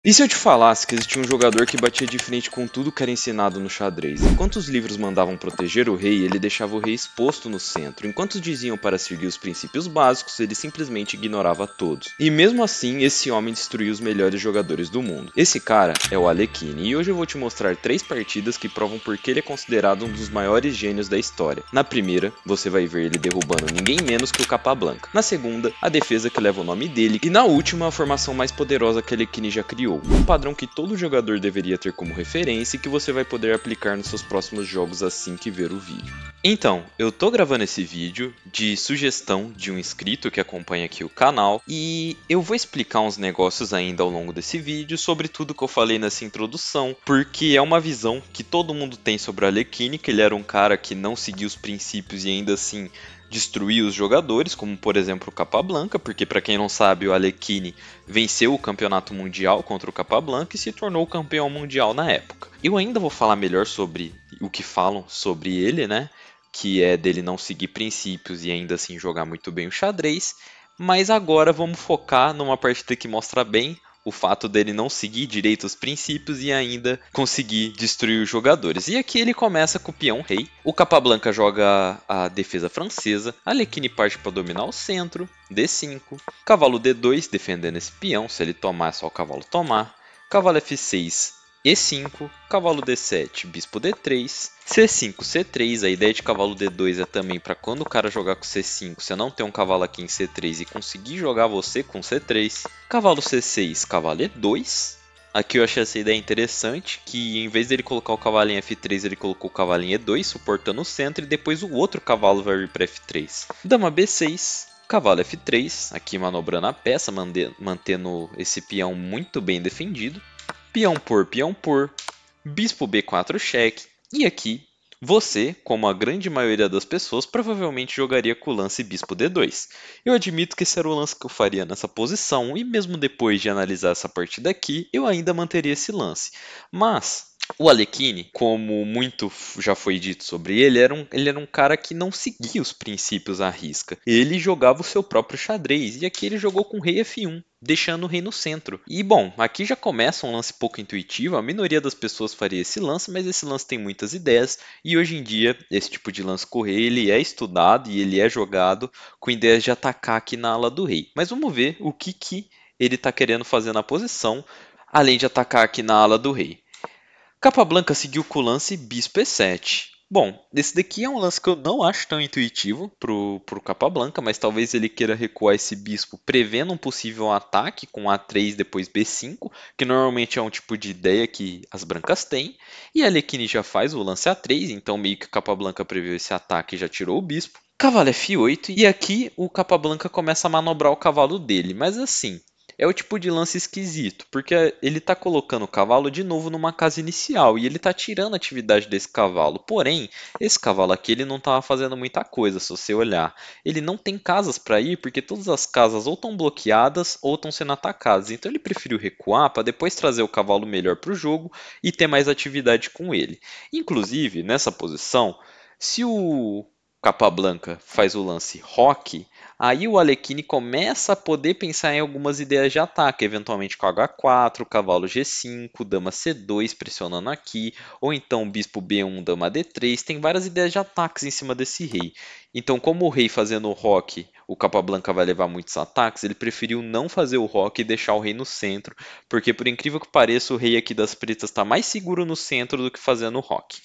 E se eu te falasse que existia um jogador que batia de frente com tudo que era ensinado no xadrez? Enquanto os livros mandavam proteger o rei, ele deixava o rei exposto no centro. Enquanto diziam para seguir os princípios básicos, ele simplesmente ignorava todos. E mesmo assim, esse homem destruiu os melhores jogadores do mundo. Esse cara é o Alekhine, e hoje eu vou te mostrar 3 partidas que provam por que ele é considerado um dos maiores gênios da história. Na primeira, você vai ver ele derrubando ninguém menos que o Capablanca. Na segunda, a defesa que leva o nome dele. E na última, a formação mais poderosa que Alekhine já criou. Um padrão que todo jogador deveria ter como referência e que você vai poder aplicar nos seus próximos jogos assim que ver o vídeo. Então, eu tô gravando esse vídeo de sugestão de um inscrito que acompanha aqui o canal e eu vou explicar uns negócios ainda ao longo desse vídeo sobre tudo que eu falei nessa introdução, porque é uma visão que todo mundo tem sobre o Alekhine, que ele era um cara que não seguia os princípios e ainda assim destruir os jogadores, como por exemplo o Capablanca, porque para quem não sabe o Alekhine venceu o campeonato mundial contra o Capablanca e se tornou campeão mundial na época. Eu ainda vou falar melhor sobre o que falam sobre ele, né? Que é dele não seguir princípios e ainda assim jogar muito bem o xadrez, mas agora vamos focar numa partida que mostra bem o fato dele não seguir direito os princípios e ainda conseguir destruir os jogadores. E aqui ele começa com o peão rei, o Capablanca joga a defesa francesa, Alekhine parte para dominar o centro, D5, cavalo D2 defendendo esse peão, se ele tomar é só o cavalo tomar, cavalo F6, E5, cavalo D7, bispo D3, C5, C3, a ideia de cavalo D2 é também para quando o cara jogar com C5, você não ter um cavalo aqui em C3 e conseguir jogar você com C3. Cavalo C6, cavalo E2. Aqui eu achei essa ideia interessante, que em vez dele colocar o cavalo em F3, ele colocou o cavalo em E2, suportando o centro, e depois o outro cavalo vai vir para F3. Dama B6, cavalo F3, aqui manobrando a peça, mantendo esse peão muito bem defendido. Peão por, bispo B4 cheque, e aqui você, como a grande maioria das pessoas, provavelmente jogaria com o lance bispo D2. Eu admito que esse era o lance que eu faria nessa posição, e mesmo depois de analisar essa partida aqui, eu ainda manteria esse lance. Mas o Alekhine, como muito já foi dito sobre ele, ele era um cara que não seguia os princípios à risca. Ele jogava o seu próprio xadrez, e aqui ele jogou com rei F1. Deixando o rei no centro. E bom, aqui já começa um lance pouco intuitivo, a minoria das pessoas faria esse lance, mas esse lance tem muitas ideias, e hoje em dia esse tipo de lance com o rei ele é estudado e ele é jogado com ideias de atacar aqui na ala do rei. Mas vamos ver o que ele está querendo fazer na posição, além de atacar aqui na ala do rei. Capablanca seguiu com o lance bispo E7. Bom, esse daqui é um lance que eu não acho tão intuitivo pro Capablanca, mas talvez ele queira recuar esse bispo prevendo um possível ataque com A3 depois B5, que normalmente é um tipo de ideia que as brancas têm. E a Alekhine já faz o lance A3, então meio que o Capablanca previu esse ataque e já tirou o bispo. Cavalo F8, e aqui o Capablanca começa a manobrar o cavalo dele, mas assim, é o tipo de lance esquisito, porque ele está colocando o cavalo de novo numa casa inicial e ele está tirando a atividade desse cavalo. Porém, esse cavalo aqui ele não estava fazendo muita coisa, se você olhar. Ele não tem casas para ir porque todas as casas ou estão bloqueadas ou estão sendo atacadas. Então ele preferiu recuar para depois trazer o cavalo melhor para o jogo e ter mais atividade com ele. Inclusive, nessa posição, se o Capablanca faz o lance roque, aí o Alekhine começa a poder pensar em algumas ideias de ataque, eventualmente com H4, cavalo G5, dama C2 pressionando aqui, ou então bispo B1, dama D3, tem várias ideias de ataques em cima desse rei. Então, como o rei fazendo o roque, o Capablanca vai levar muitos ataques, ele preferiu não fazer o roque e deixar o rei no centro, porque por incrível que pareça, o rei aqui das pretas está mais seguro no centro do que fazendo o roque.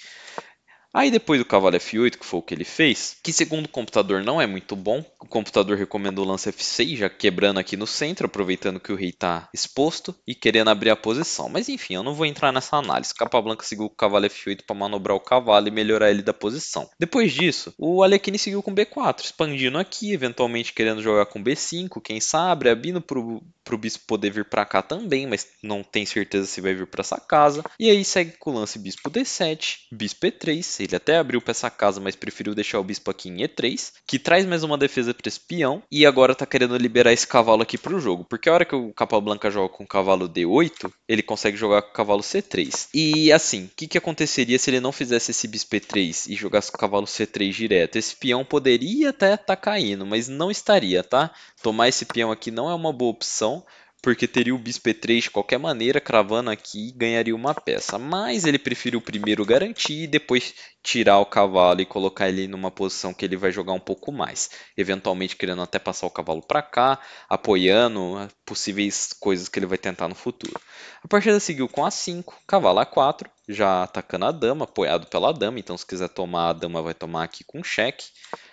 Aí depois do cavalo F8, que foi o que ele fez, que segundo o computador não é muito bom, o computador recomendou o lance F6, já quebrando aqui no centro, aproveitando que o rei está exposto e querendo abrir a posição. Mas enfim, eu não vou entrar nessa análise. Capablanca seguiu o cavalo F8 para manobrar o cavalo e melhorar ele da posição. Depois disso, o Alekhine seguiu com B4, expandindo aqui, eventualmente querendo jogar com B5, quem sabe, abrindo para o bispo poder vir para cá também, mas não tem certeza se vai vir para essa casa. E aí segue com o lance bispo D7, bispo E3, ele até abriu para essa casa, mas preferiu deixar o bispo aqui em E3, que traz mais uma defesa para esse peão, e agora tá querendo liberar esse cavalo aqui para o jogo, porque a hora que o Capablanca joga com o cavalo D8, ele consegue jogar com o cavalo C3. E assim, o que aconteceria se ele não fizesse esse bispo E3 e jogasse com o cavalo C3 direto? Esse peão poderia até estar caindo, mas não estaria, tá? Tomar esse peão aqui não é uma boa opção, porque teria o bispo E3 de qualquer maneira, cravando aqui, ganharia uma peça. Mas ele preferiu primeiro garantir e depois tirar o cavalo e colocar ele numa posição que ele vai jogar um pouco mais. Eventualmente querendo até passar o cavalo para cá, apoiando possíveis coisas que ele vai tentar no futuro. A partida seguiu com A5, cavalo A4, já atacando a dama, apoiado pela dama, então se quiser tomar, a dama vai tomar aqui com cheque.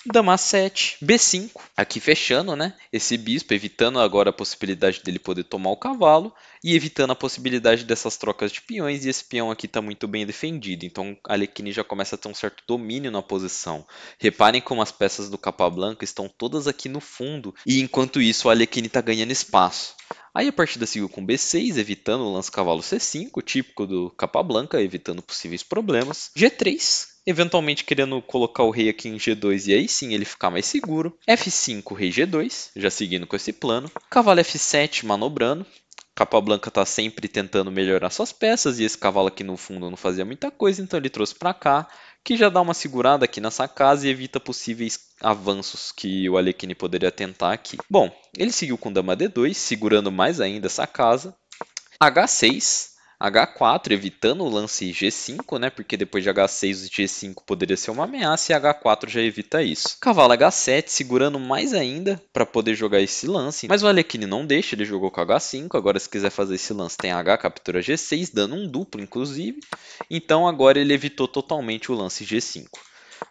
Dama A7, B5, aqui fechando, né, esse bispo, evitando agora a possibilidade dele poder tomar o cavalo e evitando a possibilidade dessas trocas de peões, e esse peão aqui está muito bem defendido, então Alekhine já começa a ter um certo domínio na posição. Reparem como as peças do Capablanca estão todas aqui no fundo, e enquanto isso o Alekhine está ganhando espaço. Aí a partida seguiu com B6, evitando o lance cavalo C5, típico do Capablanca, evitando possíveis problemas. G3, eventualmente querendo colocar o rei aqui em G2 e aí sim ele ficar mais seguro. F5, rei G2, já seguindo com esse plano. Cavalo F7, manobrando. Capablanca está sempre tentando melhorar suas peças e esse cavalo aqui no fundo não fazia muita coisa, então ele trouxe para cá, que já dá uma segurada aqui nessa casa e evita possíveis avanços que o Alekhine poderia tentar aqui. Bom, ele seguiu com dama D2, segurando mais ainda essa casa. H6, H4, evitando o lance G5, né? Porque depois de H6 o G5 poderia ser uma ameaça e H4 já evita isso. Cavalo H7, segurando mais ainda para poder jogar esse lance. Mas o Alekhine não deixa, ele jogou com H5. Agora se quiser fazer esse lance tem H, captura G6, dando um duplo inclusive. Então agora ele evitou totalmente o lance G5.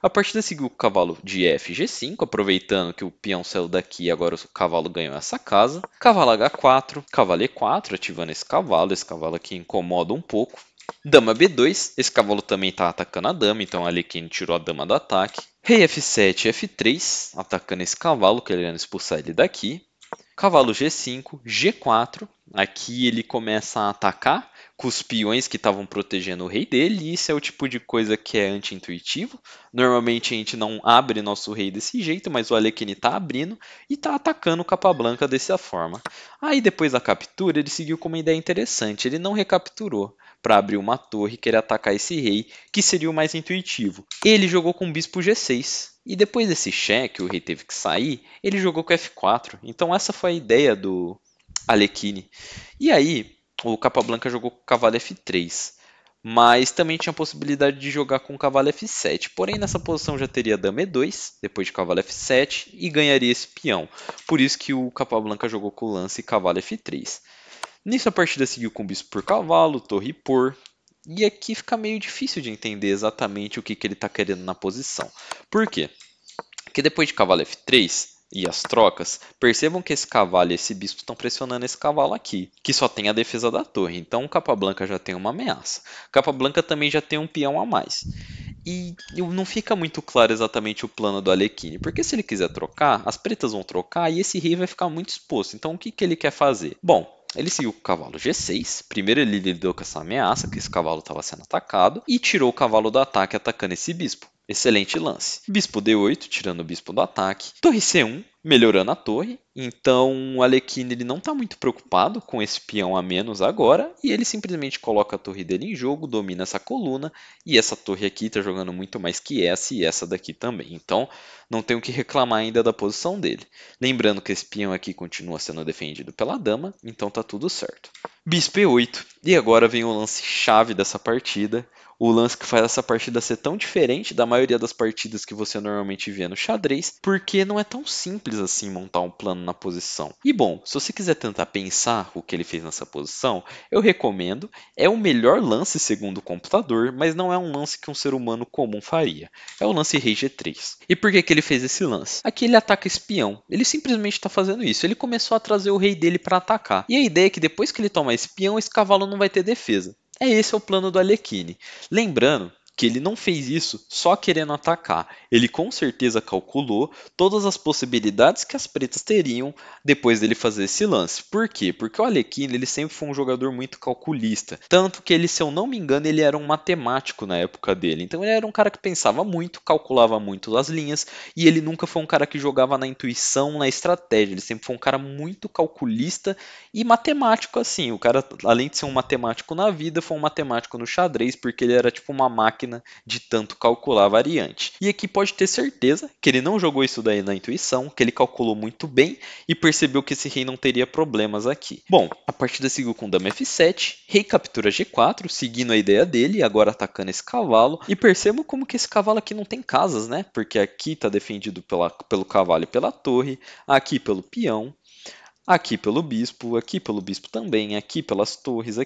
A partida seguiu com o cavalo de F G5, aproveitando que o peão saiu daqui e agora o cavalo ganhou essa casa. Cavalo H4, cavalo E4, ativando esse cavalo aqui incomoda um pouco. Dama B2, esse cavalo também está atacando a dama, então a Alekhine tirou a dama do ataque. Rei F7, F3, atacando esse cavalo, querendo expulsar ele daqui. Cavalo G5, G4, aqui ele começa a atacar com os peões que estavam protegendo o rei dele, e isso é o tipo de coisa que é anti-intuitivo. Normalmente a gente não abre nosso rei desse jeito, mas o Alekhine está abrindo e está atacando o Capablanca dessa forma. Aí depois da captura ele seguiu com uma ideia interessante, ele não recapturou para abrir uma torre e querer atacar esse rei, que seria o mais intuitivo. Ele jogou com o bispo G6. E depois desse cheque, o rei teve que sair, ele jogou com F4. Então essa foi a ideia do Alekhine. E aí, o Capablanca jogou com o cavalo F3. Mas também tinha a possibilidade de jogar com o cavalo F7. Porém, nessa posição já teria dama E2, depois de cavalo F7, e ganharia esse peão. Por isso que o Capablanca jogou com o lance cavalo F3. Nisso a partida seguiu com bispo por cavalo, torre por. E aqui fica meio difícil de entender exatamente o que ele está querendo na posição. Por quê? Porque depois de cavalo F3 e as trocas, percebam que esse cavalo e esse bispo estão pressionando esse cavalo aqui, que só tem a defesa da torre. Então o Capablanca já tem uma ameaça. Capablanca também já tem um peão a mais. E não fica muito claro exatamente o plano do Alekhine, porque se ele quiser trocar, as pretas vão trocar e esse rei vai ficar muito exposto. Então o que ele quer fazer? Bom, ele seguiu com o cavalo G6, primeiro ele lidou com essa ameaça, que esse cavalo estava sendo atacado, e tirou o cavalo do ataque atacando esse bispo. Excelente lance. Bispo D8, tirando o bispo do ataque. Torre C1, melhorando a torre. Então o Alekhine ele não está muito preocupado com esse peão a menos agora. E ele simplesmente coloca a torre dele em jogo, domina essa coluna. E essa torre aqui está jogando muito mais que essa e essa daqui também. Então não tenho o que reclamar ainda da posição dele. Lembrando que esse peão aqui continua sendo defendido pela dama. Então tá tudo certo. Bispo E8. E agora vem o lance chave dessa partida. O lance que faz essa partida ser tão diferente da maioria das partidas que você normalmente vê no xadrez, porque não é tão simples assim montar um plano na posição. E bom, se você quiser tentar pensar o que ele fez nessa posição, eu recomendo. É o melhor lance segundo o computador, mas não é um lance que um ser humano comum faria. É o lance rei G3. E por que ele fez esse lance? Aqui ele ataca espião. Ele simplesmente está fazendo isso. Ele começou a trazer o rei dele para atacar. E a ideia é que depois que ele toma esse peão, esse cavalo não vai ter defesa. Esse é o plano do Alekhine. Lembrando que ele não fez isso só querendo atacar. Ele com certeza calculou todas as possibilidades que as pretas teriam depois dele fazer esse lance. Por quê? Porque o Alekhine ele sempre foi um jogador muito calculista. Tanto que ele, se eu não me engano, ele era um matemático na época dele. Então ele era um cara que pensava muito, calculava muito as linhas. E ele nunca foi um cara que jogava na intuição, na estratégia. Ele sempre foi um cara muito calculista e matemático assim. O cara, além de ser um matemático na vida, foi um matemático no xadrez, porque ele era tipo uma máquina máquina de tanto calcular a variante. E aqui pode ter certeza que ele não jogou isso daí na intuição, que ele calculou muito bem e percebeu que esse rei não teria problemas aqui. Bom, a partida seguiu com dama f7, rei captura g4, seguindo a ideia dele, agora atacando esse cavalo. E percebam como que esse cavalo aqui não tem casas, né? Porque aqui está defendido pelo cavalo e pela torre, aqui pelo peão, aqui pelo bispo também, aqui pelas torres,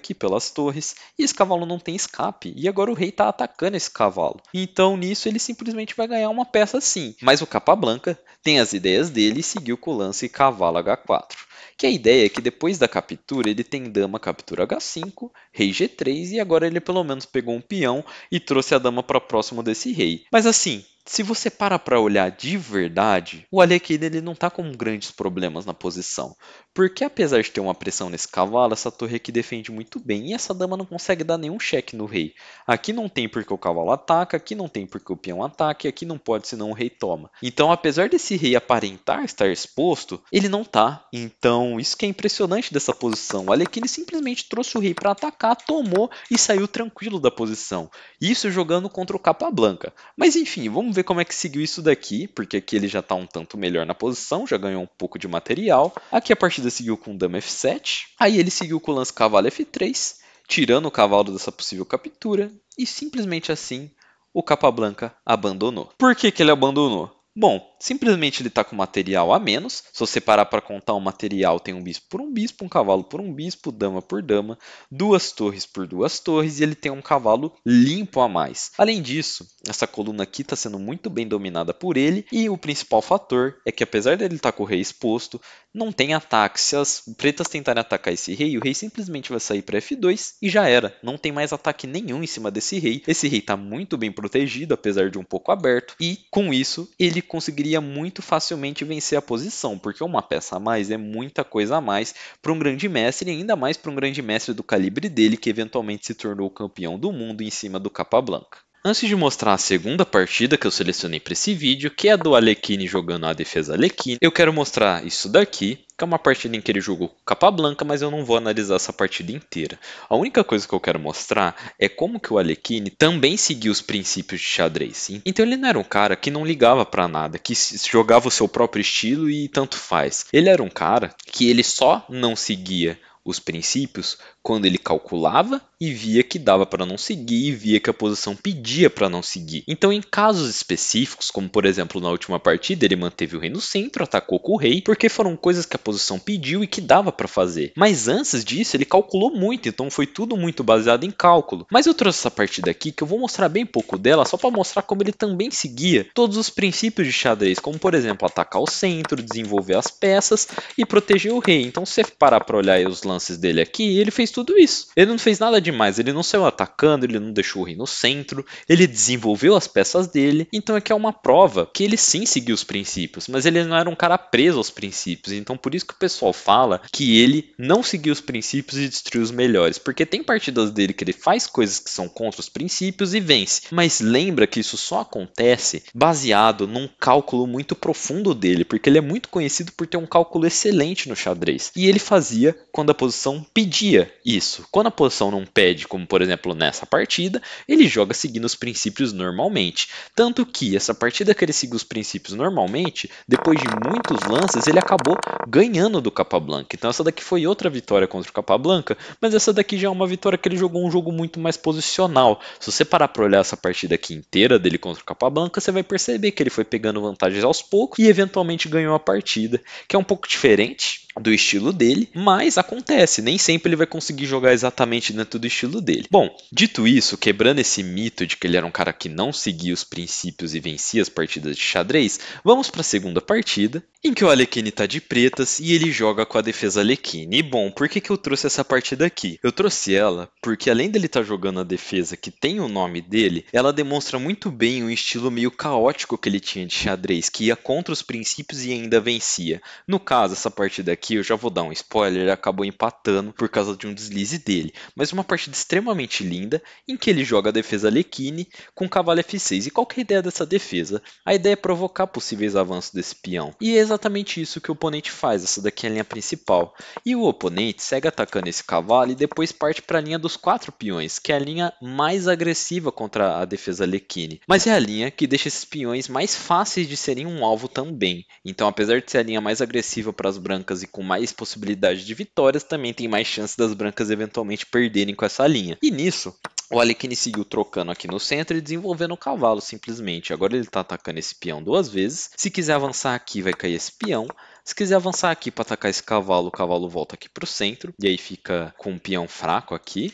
e esse cavalo não tem escape, e agora o rei está atacando esse cavalo. Então nisso ele simplesmente vai ganhar uma peça sim, mas o Capablanca tem as ideias dele e seguiu com o lance cavalo h4. Que a ideia é que depois da captura ele tem dama captura h5, rei g3 e agora ele pelo menos pegou um peão e trouxe a dama para próximo desse rei. Mas assim, se você para olhar de verdade, o Alekhine ele não está com grandes problemas na posição. Porque apesar de ter uma pressão nesse cavalo, essa torre aqui defende muito bem e essa dama não consegue dar nenhum cheque no rei. Aqui não tem porque o cavalo ataca, aqui não tem porque o peão ataca e aqui não pode senão o rei toma. Então apesar desse rei aparentar estar exposto, ele não tá. Então isso que é impressionante dessa posição. O Alekhine simplesmente trouxe o rei para atacar, tomou e saiu tranquilo da posição. Isso jogando contra o Capablanca. Mas enfim, vamos ver como é que seguiu isso daqui, porque aqui ele já está um tanto melhor na posição, já ganhou um pouco de material. Aqui a partida seguiu com dama f7, aí ele seguiu com o lance cavalo f3, tirando o cavalo dessa possível captura, e simplesmente assim o Capablanca abandonou. Por que ele abandonou? Bom, simplesmente ele está com material a menos. Se você parar para contar o material, tem um bispo por um bispo, um cavalo por um bispo, dama por dama, duas torres por duas torres e ele tem um cavalo limpo a mais. Além disso, essa coluna aqui está sendo muito bem dominada por ele e o principal fator é que apesar dele estar com o rei exposto, não tem ataque. Se as pretas tentarem atacar esse rei, o rei simplesmente vai sair para f2 e já era. Não tem mais ataque nenhum em cima desse rei. Esse rei está muito bem protegido, apesar de um pouco aberto, e com isso ele conseguiria muito facilmente vencer a posição, porque uma peça a mais é muita coisa a mais para um grande mestre, e ainda mais para um grande mestre do calibre dele, que eventualmente se tornou campeão do mundo em cima do Capablanca. Antes de mostrar a segunda partida que eu selecionei para esse vídeo, que é a do Alekhine jogando a defesa Alekhine, eu quero mostrar isso daqui, que é uma partida em que ele jogou com Capablanca, mas eu não vou analisar essa partida inteira. A única coisa que eu quero mostrar é como que o Alekhine também seguiu os princípios de xadrez. Então ele não era um cara que não ligava para nada, que jogava o seu próprio estilo e tanto faz. Ele era um cara que ele só não seguia os princípios quando ele calculava e via que dava para não seguir e via que a posição pedia para não seguir. Então em casos específicos, como por exemplo na última partida, ele manteve o rei no centro, atacou com o rei, porque foram coisas que a posição pediu e que dava para fazer. Mas antes disso ele calculou muito, então foi tudo muito baseado em cálculo. Mas eu trouxe essa partida aqui que eu vou mostrar bem pouco dela, só para mostrar como ele também seguia todos os princípios de xadrez, como por exemplo atacar o centro, desenvolver as peças e proteger o rei. Então se você parar para olhar aí os lances dele aqui, ele fez tudo isso. Ele não fez nada demais, ele não saiu atacando, ele não deixou o rei no centro, ele desenvolveu as peças dele, então aqui é uma prova que ele sim seguiu os princípios, mas ele não era um cara preso aos princípios, então por isso que o pessoal fala que ele não seguiu os princípios e destruiu os melhores, porque tem partidas dele que ele faz coisas que são contra os princípios e vence, mas lembra que isso só acontece baseado num cálculo muito profundo dele, porque ele é muito conhecido por ter um cálculo excelente no xadrez, e ele fazia quando a posição pedia isso. Quando a posição não pede, como por exemplo nessa partida, ele joga seguindo os princípios normalmente. Tanto que essa partida que ele seguiu os princípios normalmente, depois de muitos lances, ele acabou ganhando do Capablanca. Então essa daqui foi outra vitória contra o Capablanca, mas essa daqui já é uma vitória que ele jogou um jogo muito mais posicional. Se você parar para olhar essa partida aqui inteira dele contra o Capablanca, você vai perceber que ele foi pegando vantagens aos poucos e eventualmente ganhou a partida, que é um pouco diferente do estilo dele, mas acontece, nem sempre ele vai conseguir jogar exatamente dentro do estilo dele. Bom, dito isso, quebrando esse mito de que ele era um cara que não seguia os princípios e vencia as partidas de xadrez, vamos para a segunda partida, em que o Alekhine tá de pretas e ele joga com a defesa Alekhine. E bom, por que eu trouxe essa partida aqui? Eu trouxe ela porque além dele estar jogando a defesa que tem o nome dele, ela demonstra muito bem o estilo meio caótico que ele tinha de xadrez, que ia contra os princípios e ainda vencia. No caso, essa partida aqui aqui eu já vou dar um spoiler, ele acabou empatando por causa de um deslize dele. Mas uma partida extremamente linda, em que ele joga a defesa Lecchini com cavalo F6. E qual que é a ideia dessa defesa? A ideia é provocar possíveis avanços desse peão. E é exatamente isso que o oponente faz, essa daqui é a linha principal. E o oponente segue atacando esse cavalo e depois parte para a linha dos 4 peões, que é a linha mais agressiva contra a defesa Lecchini. Mas é a linha que deixa esses peões mais fáceis de serem um alvo também. Então, apesar de ser a linha mais agressiva para as brancas e com mais possibilidade de vitórias, também tem mais chance das brancas eventualmente perderem com essa linha. E nisso, o Alekhine seguiu trocando aqui no centro e desenvolvendo o cavalo simplesmente. Agora ele está atacando esse peão 2 vezes. Se quiser avançar aqui, vai cair esse peão. Se quiser avançar aqui para atacar esse cavalo, o cavalo volta aqui para o centro. E aí fica com um peão fraco aqui.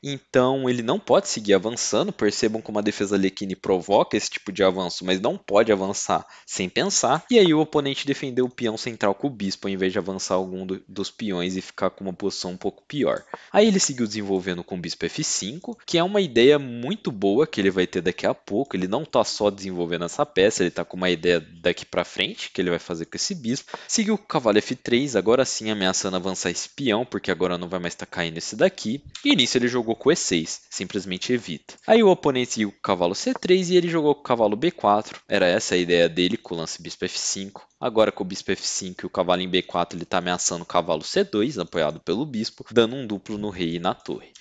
Então ele não pode seguir avançando. Percebam como a defesa Alekhine provoca esse tipo de avanço, mas não pode avançar sem pensar. E aí o oponente defendeu o peão central com o bispo, ao invés de avançar algum dos peões e ficar com uma posição um pouco pior. Aí ele seguiu desenvolvendo com o bispo F5, que é uma ideia muito boa que ele vai ter daqui a pouco. Ele não está só desenvolvendo essa peça, ele está com uma ideia daqui para frente que ele vai fazer com esse bispo. Seguiu com o cavalo F3, agora sim ameaçando avançar esse peão, porque agora não vai mais estar caindo esse daqui. E nisso ele jogou com o E6, simplesmente evita. Aí o oponente seguiu com o cavalo C3 e ele jogou com o cavalo B4. Era essa a ideia dele com o lance bispo F5. Agora com o bispo F5 e o cavalo em B4 ele está ameaçando o cavalo C2, apoiado pelo bispo, dando um duplo no rei e na torre.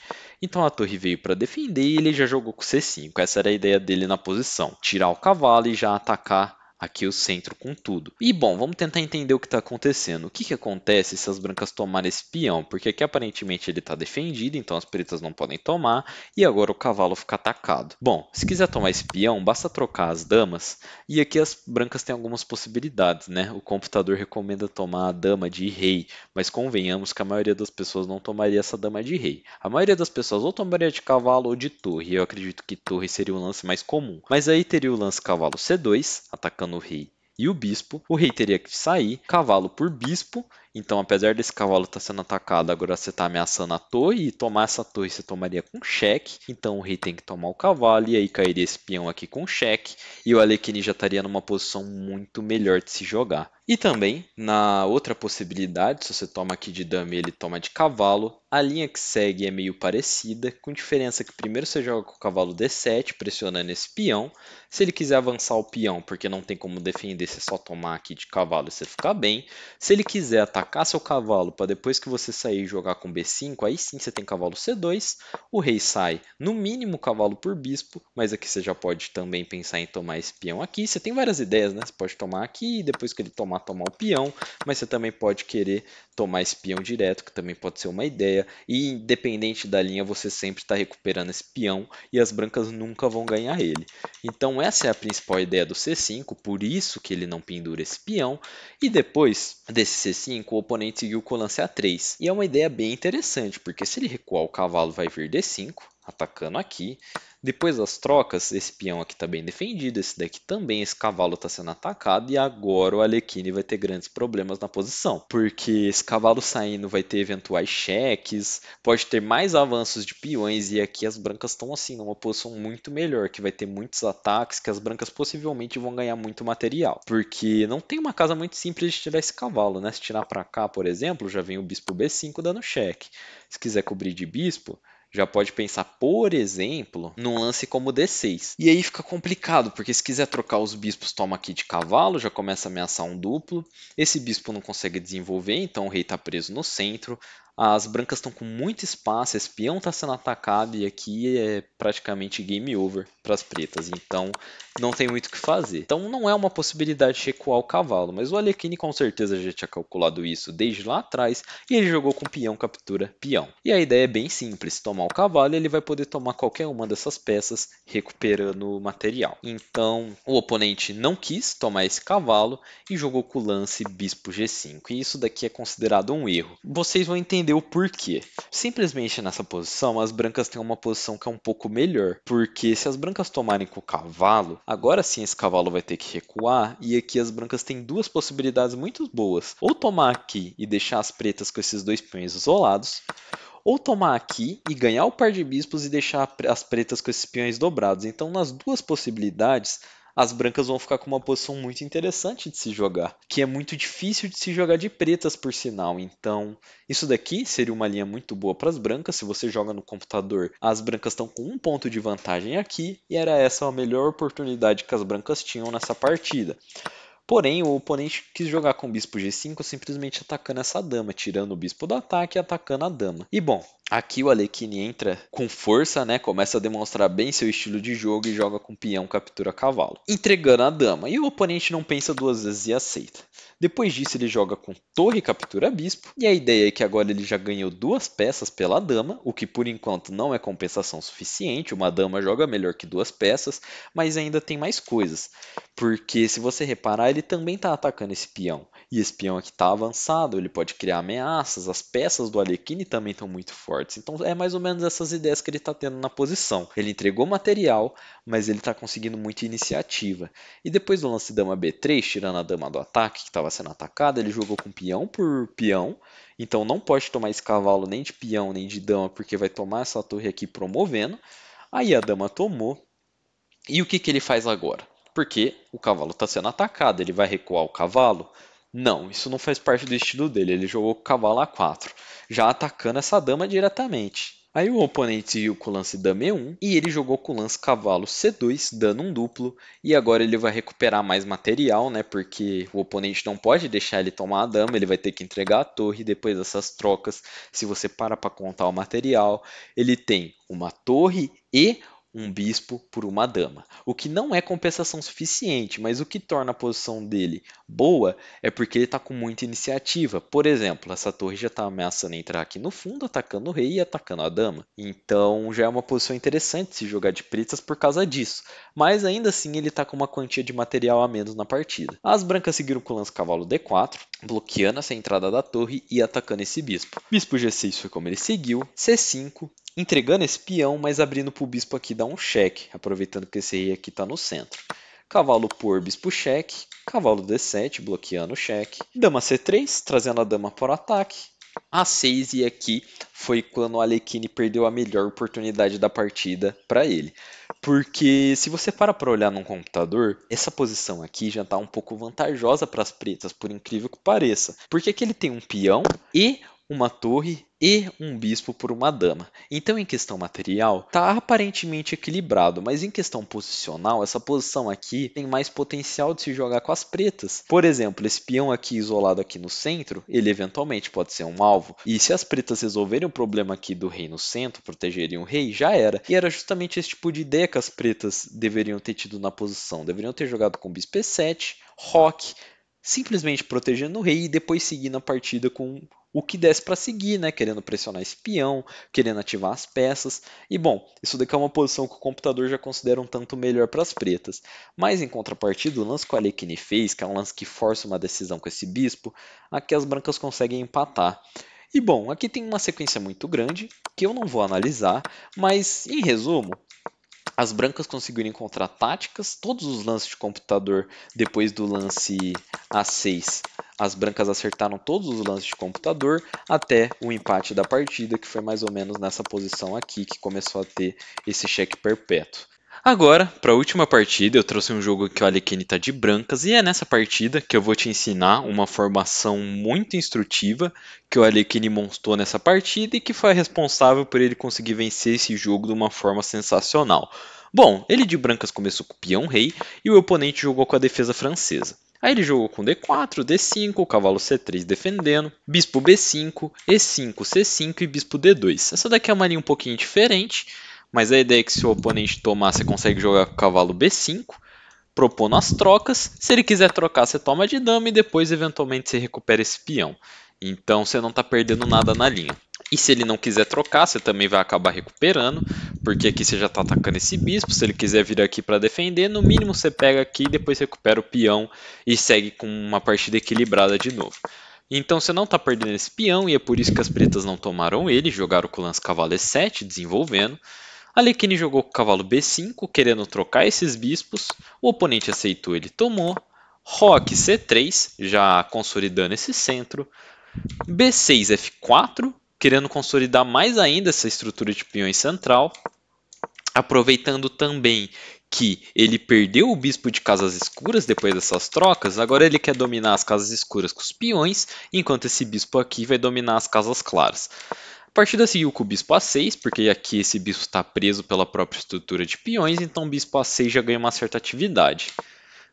Então a torre veio para defender e ele já jogou com C5. Essa era a ideia dele na posição. Tirar o cavalo e já atacar aqui o centro com tudo. E bom, vamos tentar entender o que está acontecendo. O que acontece se as brancas tomarem esse peão? Porque aqui aparentemente ele está defendido, então as pretas não podem tomar. E agora o cavalo fica atacado. Bom, se quiser tomar esse peão, basta trocar as damas. E aqui as brancas têm algumas possibilidades, né? O computador recomenda tomar a dama de rei. Mas convenhamos que a maioria das pessoas não tomaria essa dama de rei. A maioria das pessoas ou tomaria de cavalo ou de torre. Eu acredito que torre seria o lance mais comum. Mas aí teria o lance cavalo C2, atacando o rei e o bispo. O rei teria que sair, cavalo por bispo. Então, apesar desse cavalo estar sendo atacado, agora você está ameaçando a torre, e tomar essa torre você tomaria com cheque. Então o rei tem que tomar o cavalo, e aí cairia esse peão aqui com cheque, e o Alekhine já estaria numa posição muito melhor de se jogar. E também, na outra possibilidade, se você toma aqui de dama e ele toma de cavalo, a linha que segue é meio parecida, com diferença que primeiro você joga com o cavalo D7, pressionando esse peão. Se ele quiser avançar o peão, porque não tem como defender, você só tomar aqui de cavalo e você ficar bem. Se ele quiser atacar seu cavalo para depois que você sair jogar com B5, aí sim você tem cavalo C2, o rei sai no mínimo cavalo por bispo, mas aqui você já pode também pensar em tomar esse peão aqui. Você tem várias ideias, né? Você pode tomar aqui e depois que ele tomar o peão, mas você também pode querer tomar esse peão direto, que também pode ser uma ideia. E independente da linha, você sempre está recuperando esse peão e as brancas nunca vão ganhar ele. Então essa é a principal ideia do C5, por isso que ele não pendura esse peão. E depois desse C5, o oponente seguiu com o lance A3. E é uma ideia bem interessante, porque se ele recuar o cavalo vai vir D5, atacando aqui. Depois das trocas, esse peão aqui está bem defendido, esse daqui também, esse cavalo está sendo atacado, e agora o Alekhine vai ter grandes problemas na posição, porque esse cavalo saindo vai ter eventuais cheques, pode ter mais avanços de peões, e aqui as brancas estão assim, numa posição muito melhor, que vai ter muitos ataques, que as brancas possivelmente vão ganhar muito material, porque não tem uma casa muito simples de tirar esse cavalo, né? Se tirar para cá, por exemplo, já vem o bispo B5 dando cheque. Se quiser cobrir de bispo, já pode pensar, por exemplo, num lance como D6. E aí fica complicado, porque se quiser trocar os bispos, toma aqui de cavalo, já começa a ameaçar um duplo. Esse bispo não consegue desenvolver, então o rei está preso no centro. As brancas estão com muito espaço, esse peão está sendo atacado e aqui é praticamente game over para as pretas. Então não tem muito o que fazer. Então não é uma possibilidade de recuar o cavalo, mas o Alekhine com certeza já tinha calculado isso desde lá atrás e ele jogou com peão, captura, peão. E a ideia é bem simples, tomar o cavalo e ele vai poder tomar qualquer uma dessas peças recuperando o material. Então o oponente não quis tomar esse cavalo e jogou com o lance bispo G5 e isso daqui é considerado um erro. Vocês vão entender o porquê. Simplesmente nessa posição as brancas têm uma posição que é um pouco melhor, porque se as brancas tomarem com o cavalo, agora sim esse cavalo vai ter que recuar e aqui as brancas têm duas possibilidades muito boas. Ou tomar aqui e deixar as pretas com esses dois peões isolados, ou tomar aqui e ganhar o par de bispos e deixar as pretas com esses peões dobrados. Então nas duas possibilidades as brancas vão ficar com uma posição muito interessante de se jogar, que é muito difícil de se jogar de pretas, por sinal. Então, isso daqui seria uma linha muito boa para as brancas. Se você joga no computador, as brancas estão com um ponto de vantagem aqui, e era essa a melhor oportunidade que as brancas tinham nessa partida. Porém, o oponente quis jogar com o bispo G5 simplesmente atacando essa dama, tirando o bispo do ataque e atacando a dama. E bom, aqui o Alekhine entra com força, né? Começa a demonstrar bem seu estilo de jogo e joga com peão captura cavalo, entregando a dama. E o oponente não pensa duas vezes e aceita. Depois disso ele joga com torre captura bispo, e a ideia é que agora ele já ganhou duas peças pela dama, o que por enquanto não é compensação suficiente. Uma dama joga melhor que duas peças, mas ainda tem mais coisas. Porque se você reparar, ele também está atacando esse peão. E esse peão aqui está avançado, ele pode criar ameaças, as peças do Alekhine também estão muito fortes. Então é mais ou menos essas ideias que ele está tendo na posição. Ele entregou material, mas ele está conseguindo muita iniciativa. E depois do lance dama B3, tirando a dama do ataque que estava sendo atacada, ele jogou com peão por peão. Então não pode tomar esse cavalo nem de peão nem de dama, porque vai tomar essa torre aqui promovendo. Aí a dama tomou. E o que ele faz agora? Porque o cavalo está sendo atacado, ele vai recuar o cavalo? Não, isso não faz parte do estilo dele, ele jogou com o cavalo A4, já atacando essa dama diretamente. Aí o oponente seguiu com o lance dama E1 e ele jogou com o lance cavalo C2, dando um duplo. E agora ele vai recuperar mais material, né? Porque o oponente não pode deixar ele tomar a dama, ele vai ter que entregar a torre. Depois dessas trocas, se você para contar o material, ele tem uma torre e um bispo por uma dama, o que não é compensação suficiente, mas o que torna a posição dele boa é porque ele está com muita iniciativa. Por exemplo, essa torre já está ameaçando entrar aqui no fundo, atacando o rei e atacando a dama. Então já é uma posição interessante se jogar de pretas por causa disso, mas ainda assim ele está com uma quantia de material a menos na partida. As brancas seguiram com o lance cavalo D4, bloqueando essa entrada da torre e atacando esse bispo. Bispo G6 foi como ele seguiu, C5, entregando esse peão, mas abrindo para o bispo aqui dar um cheque, aproveitando que esse rei aqui está no centro. Cavalo por bispo cheque, cavalo D7, bloqueando o cheque. Dama C3, trazendo a dama para o ataque. A6, e aqui foi quando o Alekhine perdeu a melhor oportunidade da partida para ele. Porque se você para olhar num computador, essa posição aqui já está um pouco vantajosa para as pretas, por incrível que pareça. Porque aqui ele tem um peão e uma torre e um bispo por uma dama. Então, em questão material, está aparentemente equilibrado, mas em questão posicional, essa posição aqui tem mais potencial de se jogar com as pretas. Por exemplo, esse peão aqui isolado aqui no centro, ele eventualmente pode ser um alvo. E se as pretas resolverem o problema aqui do rei no centro, protegeriam o rei, já era. E era justamente esse tipo de ideia que as pretas deveriam ter tido na posição. Deveriam ter jogado com bispo E7, roque, simplesmente protegendo o rei e depois seguindo a partida com o que desse para seguir, né? Querendo pressionar esse peão, querendo ativar as peças. E bom, isso daqui é uma posição que o computador já considera um tanto melhor para as pretas. Mas em contrapartida, o lance que o Alekhine fez, que é um lance que força uma decisão com esse bispo, aqui as brancas conseguem empatar. E bom, aqui tem uma sequência muito grande, que eu não vou analisar, mas em resumo, as brancas conseguiram encontrar táticas, todos os lances de computador depois do lance A6. As brancas acertaram todos os lances de computador até o empate da partida, que foi mais ou menos nessa posição aqui, que começou a ter esse cheque perpétuo. Agora, para a última partida, eu trouxe um jogo que o Alekhine está de brancas, e é nessa partida que eu vou te ensinar uma formação muito instrutiva que o Alekhine montou nessa partida e que foi responsável por ele conseguir vencer esse jogo de uma forma sensacional. Bom, ele de brancas começou com o peão rei e o oponente jogou com a defesa francesa. Aí ele jogou com D4, D5, cavalo C3 defendendo, bispo B5, E5, C5 e bispo D2. Essa daqui é uma linha um pouquinho diferente, mas a ideia é que se o oponente tomar, você consegue jogar com o cavalo B5, propondo as trocas. Se ele quiser trocar, você toma de dama e depois, eventualmente, você recupera esse peão. Então, você não está perdendo nada na linha. E se ele não quiser trocar, você também vai acabar recuperando, porque aqui você já está atacando esse bispo. Se ele quiser vir aqui para defender, no mínimo você pega aqui e depois recupera o peão e segue com uma partida equilibrada de novo. Então você não está perdendo esse peão e é por isso que as pretas não tomaram ele, jogaram com o lance cavalo E7, desenvolvendo. Alekhine jogou com o cavalo B5, querendo trocar esses bispos. O oponente aceitou, ele tomou. Roque C3, já consolidando esse centro. B6, F4, querendo consolidar mais ainda essa estrutura de peões central. Aproveitando também que ele perdeu o bispo de casas escuras depois dessas trocas, agora ele quer dominar as casas escuras com os peões, enquanto esse bispo aqui vai dominar as casas claras. A partida seguiu com o bispo A6, porque aqui esse bispo está preso pela própria estrutura de peões, então o bispo A6 já ganha uma certa atividade.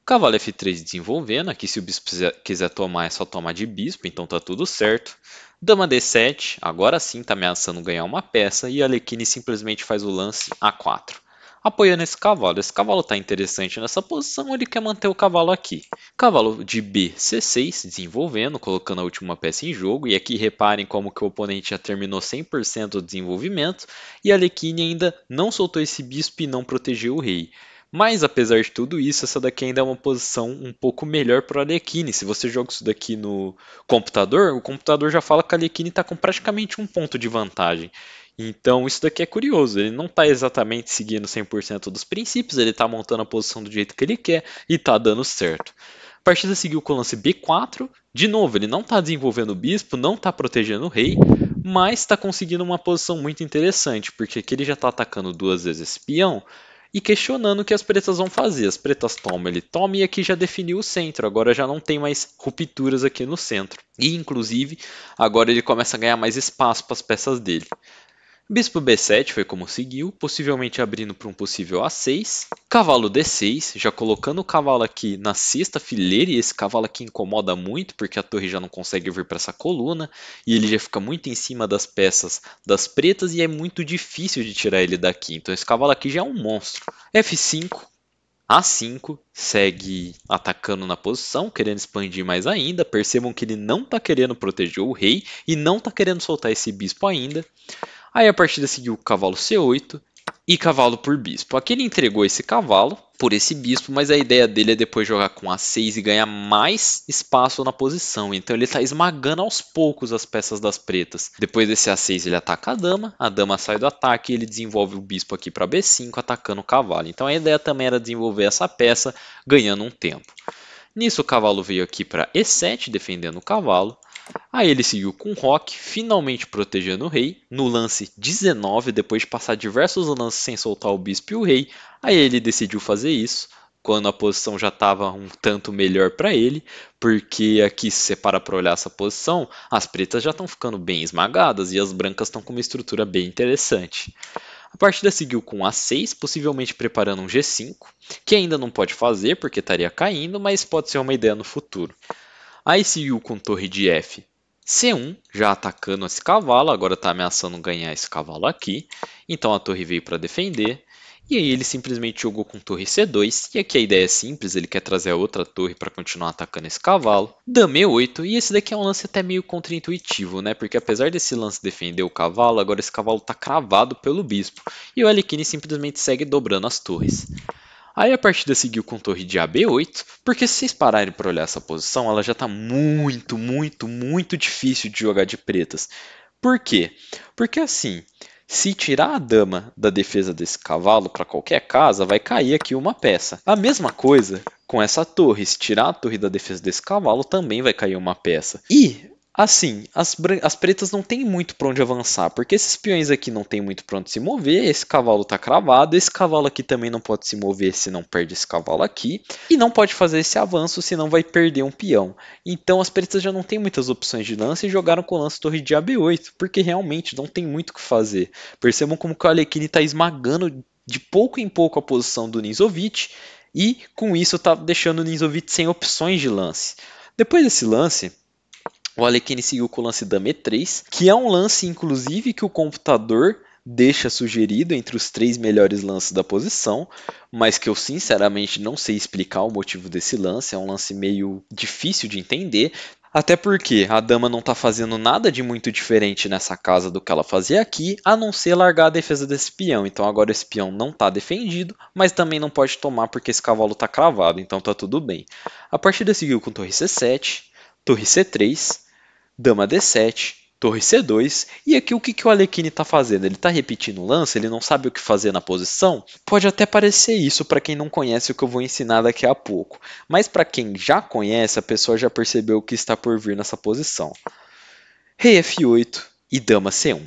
Cavalo F3 desenvolvendo, aqui se o bispo quiser tomar é só tomar de bispo, então tá tudo certo. Dama D7, agora sim está ameaçando ganhar uma peça e Alekhine simplesmente faz o lance A4. Apoiando esse cavalo está interessante nessa posição, ele quer manter o cavalo aqui. Cavalo de B, C6, desenvolvendo, colocando a última peça em jogo, e aqui reparem como que o oponente já terminou 100% do desenvolvimento, e Alekhine ainda não soltou esse bispo e não protegeu o rei. Mas apesar de tudo isso, essa daqui ainda é uma posição um pouco melhor para o Alekhine. Se você joga isso daqui no computador, o computador já fala que a Alekhine está com praticamente um ponto de vantagem. Então isso daqui é curioso, ele não está exatamente seguindo 100% dos princípios, ele está montando a posição do jeito que ele quer e está dando certo. A partida seguiu com o lance B4, de novo, ele não está desenvolvendo o bispo, não está protegendo o rei, mas está conseguindo uma posição muito interessante, porque aqui ele já está atacando duas vezes esse peão, e questionando o que as pretas vão fazer. As pretas tomam, ele toma e aqui já definiu o centro. Agora já não tem mais rupturas aqui no centro. E inclusive agora ele começa a ganhar mais espaço para as peças dele. Bispo B7 foi como seguiu, possivelmente abrindo para um possível A6. Cavalo D6, já colocando o cavalo aqui na sexta fileira, e esse cavalo aqui incomoda muito, porque a torre já não consegue vir para essa coluna, e ele já fica muito em cima das peças das pretas, e é muito difícil de tirar ele daqui. Então esse cavalo aqui já é um monstro. F5. A5 segue atacando na posição, querendo expandir mais ainda. Percebam que ele não está querendo proteger o rei e não está querendo soltar esse bispo ainda. Aí a partida seguiu cavalo C8 e cavalo por bispo. Aqui ele entregou esse cavalo por esse bispo, mas a ideia dele é depois jogar com A6 e ganhar mais espaço na posição. Então ele está esmagando aos poucos as peças das pretas. Depois desse A6 ele ataca a dama sai do ataque e ele desenvolve o bispo aqui para B5 atacando o cavalo. Então a ideia também era desenvolver essa peça ganhando um tempo. Nisso o cavalo veio aqui para E7 defendendo o cavalo. Aí ele seguiu com o roque, finalmente protegendo o rei, no lance 19, depois de passar diversos lances sem soltar o bispo e o rei, aí ele decidiu fazer isso, quando a posição já estava um tanto melhor para ele, porque aqui se você para para olhar essa posição, as pretas já estão ficando bem esmagadas e as brancas estão com uma estrutura bem interessante. A partida seguiu com A6, possivelmente preparando um G5, que ainda não pode fazer porque estaria caindo, mas pode ser uma ideia no futuro. Aí seguiu com torre de F, C1, já atacando esse cavalo, agora está ameaçando ganhar esse cavalo aqui. Então a torre veio para defender. E aí ele simplesmente jogou com torre C2. E aqui a ideia é simples, ele quer trazer a outra torre para continuar atacando esse cavalo. Dama E8, e esse daqui é um lance até meio contraintuitivo, né? Porque apesar desse lance defender o cavalo, agora esse cavalo está cravado pelo bispo. E o Alekhine simplesmente segue dobrando as torres. Aí a partida seguiu com torre de AB8, porque se vocês pararem para olhar essa posição, ela já está muito difícil de jogar de pretas. Por quê? Porque assim, se tirar a dama da defesa desse cavalo para qualquer casa, vai cair aqui uma peça. A mesma coisa com essa torre, se tirar a torre da defesa desse cavalo, também vai cair uma peça. E assim, as pretas não tem muito para onde avançar, porque esses peões aqui não tem muito para onde se mover, esse cavalo está cravado, esse cavalo aqui também não pode se mover se não perde esse cavalo aqui, e não pode fazer esse avanço senão vai perder um peão. Então as pretas já não tem muitas opções de lance e jogaram com o lance torre de AB8, porque realmente não tem muito o que fazer. Percebam como que o Alekhine está esmagando de pouco em pouco a posição do Ninzovic, e com isso está deixando o Ninzovic sem opções de lance. Depois desse lance, o Alekhine seguiu com o lance dama E3, que é um lance, inclusive, que o computador deixa sugerido entre os 3 melhores lances da posição, mas que eu sinceramente não sei explicar o motivo desse lance, é um lance meio difícil de entender, até porque a dama não está fazendo nada de muito diferente nessa casa do que ela fazia aqui, a não ser largar a defesa desse peão. Então agora esse peão não está defendido, mas também não pode tomar porque esse cavalo está cravado, então está tudo bem. A partida seguiu com torre C7, torre C3, dama D7, torre C2, e aqui o que o Alekhine está fazendo? Ele está repetindo o lance? Ele não sabe o que fazer na posição? Pode até parecer isso para quem não conhece o que eu vou ensinar daqui a pouco, mas para quem já conhece, a pessoa já percebeu o que está por vir nessa posição. Rei F8 e dama C1.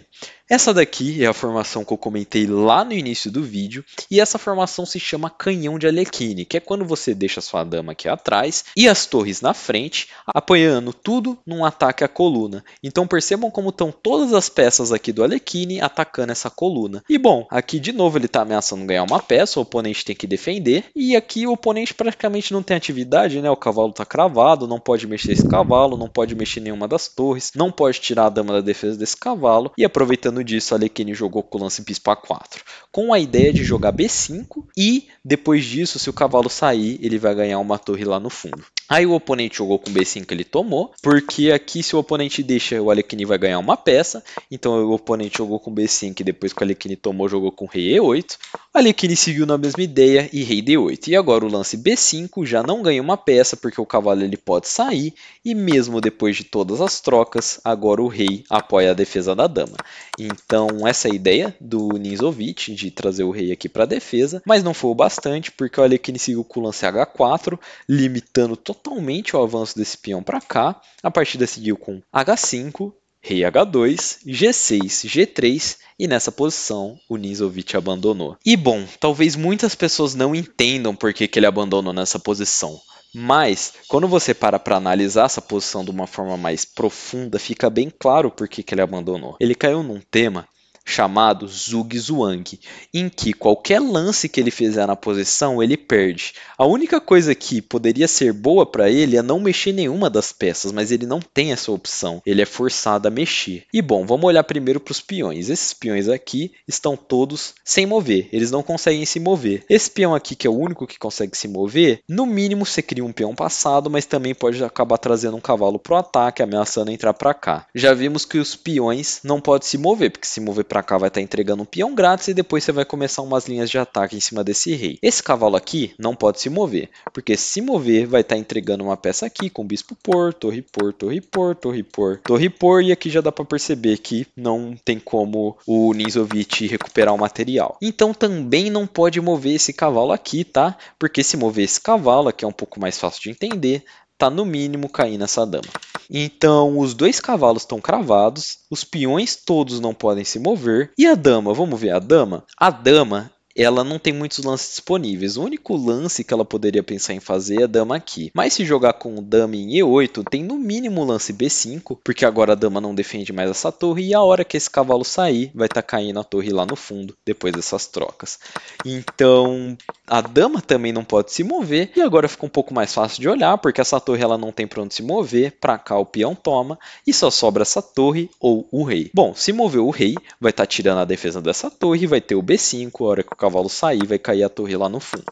Essa daqui é a formação que eu comentei lá no início do vídeo, e essa formação se chama canhão de Alekhine, que é quando você deixa sua dama aqui atrás e as torres na frente, apoiando tudo num ataque à coluna. Então percebam como estão todas as peças aqui do Alekhine atacando essa coluna. E bom, aqui de novo ele está ameaçando ganhar uma peça, o oponente tem que defender, e aqui o oponente praticamente não tem atividade, né? O cavalo está cravado, não pode mexer esse cavalo, não pode mexer nenhuma das torres, não pode tirar a dama da defesa desse cavalo, e aproveitando disso, a Alekhine jogou com o lance bispo A4, com a ideia de jogar B5 e depois disso, se o cavalo sair, ele vai ganhar uma torre lá no fundo. Aí o oponente jogou com B5, ele tomou, porque aqui se o oponente deixa, o Alekhine vai ganhar uma peça, então o oponente jogou com B5 e depois que o Alekhine tomou, jogou com rei E8. O Alekhine seguiu na mesma ideia e rei D8. E agora o lance B5 já não ganha uma peça, porque o cavalo ele pode sair, e mesmo depois de todas as trocas, agora o rei apoia a defesa da dama. Então essa é a ideia do Ninzovic, de trazer o rei aqui para a defesa, mas não foi o bastante, porque o Alekhine seguiu com o lance H4, limitando totalmente o avanço desse peão para cá. A partida seguiu com H5, rei H2, G6, G3, e nessa posição o Ninzovic abandonou. E bom, talvez muitas pessoas não entendam por que ele abandonou nessa posição. Mas, quando você para analisar essa posição de uma forma mais profunda, fica bem claro por que ele abandonou. Ele caiu num tema chamado Zugzwang, em que qualquer lance que ele fizer na posição, ele perde. A única coisa que poderia ser boa para ele é não mexer nenhuma das peças, mas ele não tem essa opção. Ele é forçado a mexer. E bom, vamos olhar primeiro para os peões. Esses peões aqui estão todos sem mover, eles não conseguem se mover. Esse peão aqui, que é o único que consegue se mover, no mínimo você cria um peão passado, mas também pode acabar trazendo um cavalo para o ataque, ameaçando entrar para cá. Já vimos que os peões não podem se mover, porque se mover para cá vai estar entregando um peão grátis e depois você vai começar umas linhas de ataque em cima desse rei. Esse cavalo aqui não pode se mover, porque se mover vai estar entregando uma peça aqui com bispo por, torre por, torre por, torre por, torre por, e aqui já dá para perceber que não tem como o Ninzovic recuperar o material. Então também não pode mover esse cavalo aqui, tá? Porque se mover esse cavalo, aqui é um pouco mais fácil de entender, tá no mínimo cair nessa dama. Então os dois cavalos estão cravados, os peões todos não podem se mover, e a dama, vamos ver a dama? A dama, ela não tem muitos lances disponíveis. O único lance que ela poderia pensar em fazer é a dama aqui. Mas se jogar com o dama em E8, tem no mínimo o lance B5, porque agora a dama não defende mais essa torre, e a hora que esse cavalo sair, vai estar caindo a torre lá no fundo, depois dessas trocas. Então, a dama também não pode se mover, e agora fica um pouco mais fácil de olhar, porque essa torre ela não tem para onde se mover, para cá o peão toma, e só sobra essa torre ou o rei. Bom, se mover o rei, vai estar tirando a defesa dessa torre, vai ter o B5, a hora que o cavalo sair, vai cair a torre lá no fundo.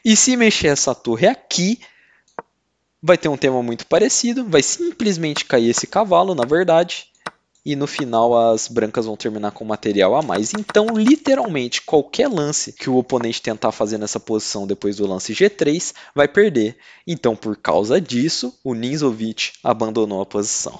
E se mexer essa torre aqui, vai ter um tema muito parecido, vai simplesmente cair esse cavalo, na verdade, e no final as brancas vão terminar com material a mais. Então, literalmente, qualquer lance que o oponente tentar fazer nessa posição depois do lance G3 vai perder. Então, por causa disso, o Ninzovic abandonou a posição.